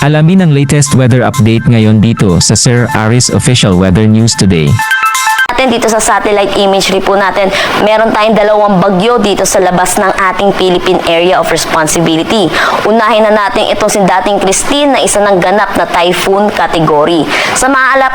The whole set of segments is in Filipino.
Alamin ang latest weather update ngayon dito sa Sir Aris Official Weather News Today. Dito sa satellite imagery po natin, meron tayong dalawang bagyo dito sa labas ng ating Philippine Area of Responsibility. Unahin na natin itong si dating Christine na isa ng ganap na typhoon category. Sa maalala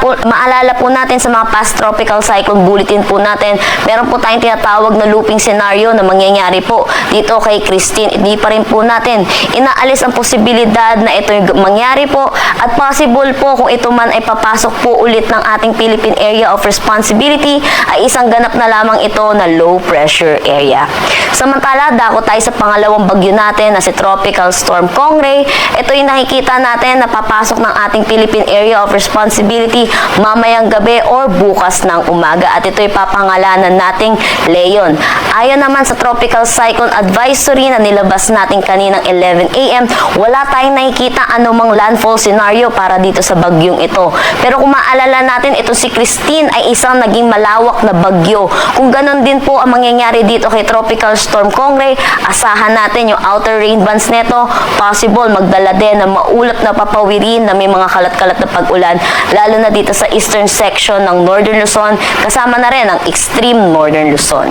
po natin sa mga past tropical cyclone bulletin po natin, meron po tayong tinatawag na looping scenario na mangyayari po dito kay Christine. Hindi pa rin po natin inaalis ang posibilidad na ito yung mangyari po at possible po kung ito man ay papasok po ulit ng ating Philippine Area of Responsibility ay isang ganap na lamang ito na low pressure area. Samantala, dako tayo sa pangalawang bagyo natin na si Tropical Storm Kongray. Ito yung nakikita natin na papasok ng ating Philippine Area of Responsibility mamayang gabi or bukas ng umaga at ito yung papangalanan nating Leon. Ayon naman sa Tropical Cyclone Advisory na nilabas natin kaninang 11 AM, wala tayong nakikita anumang landfall scenario para dito sa bagyong ito. Pero kung maalala natin, ito si Christine ay isang naging malawak na bagyo. Kung ganon din po ang mangyayari dito kay Tropical Storm Kongray, asahan natin yung outer rain bands neto, possible magdala din ng maulap na papawirin na may mga kalat-kalat na pag-ulan, lalo na dito sa eastern section ng Northern Luzon, kasama na rin ang extreme Northern Luzon.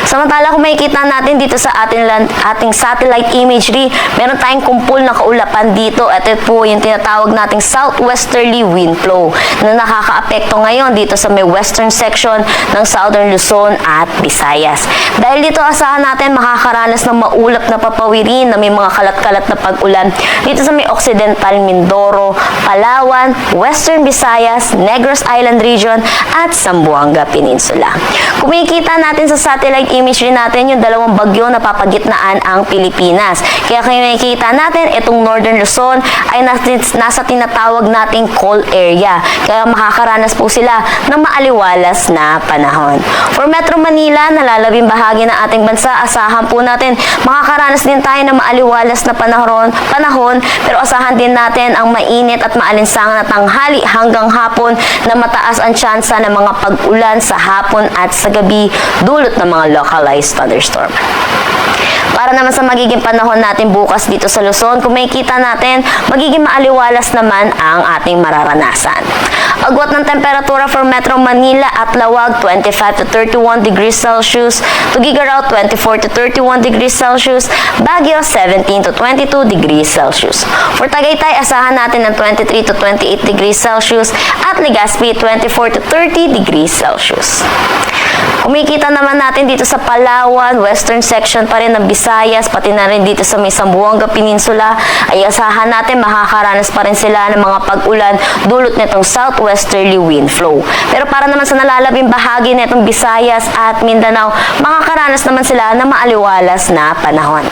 Samantala, kung makikita natin dito sa ating satellite imagery, meron tayong kumpul na kaulapan dito at ito po yung tinatawag nating southwesterly wind flow na nakakaapekto ngayon dito sa may western section ng Southern Luzon at Visayas. Dahil dito asahan natin makakaranas ng maulap na papawirin na may mga kalat-kalat na pag-ulan dito sa may Occidental Mindoro, Palawan, Western Visayas, Negros Island Region at Zamboanga Peninsula. Kung makikita natin sa satellite imagery natin yung dalawang bagyo na papagitnaan ang Pilipinas. Kaya kung makikita natin itong Northern Luzon ay nasa tinatawag nating cold area. Kaya makakaranas po sila ng maaliwalas na panahon. For Metro Manila, nalalabing bahagi ng ating bansa, asahan po natin makakaranas din tayo ng maaliwalas na panahon, pero asahan din natin ang mainit at maalinsangan na tanghali hanggang hapon na mataas ang tsansa ng mga pag-ulan sa hapon at sa gabi dulot ng mga localized thunderstorm. Para naman sa magiging panahon natin bukas dito sa Luzon, kung makikita natin, magiging maaliwalas naman ang ating mararanasan. Agwat ng temperatura for Metro Manila at Lawag, 25 to 31 degrees Celsius, Tuguegarao, 24 to 31 degrees Celsius, Baguio, 17 to 22 degrees Celsius. For Tagaytay, asahan natin ng 23 to 28 degrees Celsius at Legazpi, 24 to 30 degrees Celsius. Kumikita naman natin dito sa Palawan, western section pa rin ng Visayas, pati na rin dito sa may Zamboanga Peninsula, ay asahan natin makakaranas pa rin sila ng mga pag-ulan dulot nitong southwesterly wind flow. Pero para naman sa nalalabing bahagi nitong Visayas at Mindanao, makakaranas naman sila ng maaliwalas na panahon.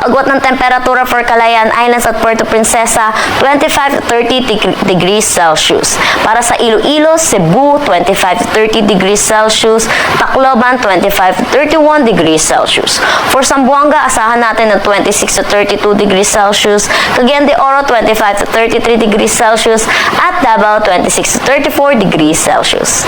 Agwat ng temperatura for Calayan Islands at Puerto Princesa, 25 to 30 degrees Celsius. Para sa Iloilo, Cebu, 25 to 30 degrees Celsius, Tacloban, 25 to 31 degrees Celsius. For Zamboanga, asahan natin ng 26 to 32 degrees Celsius, Cagayan de Oro, 25 to 33 degrees Celsius, at Davao, 26 to 34 degrees Celsius.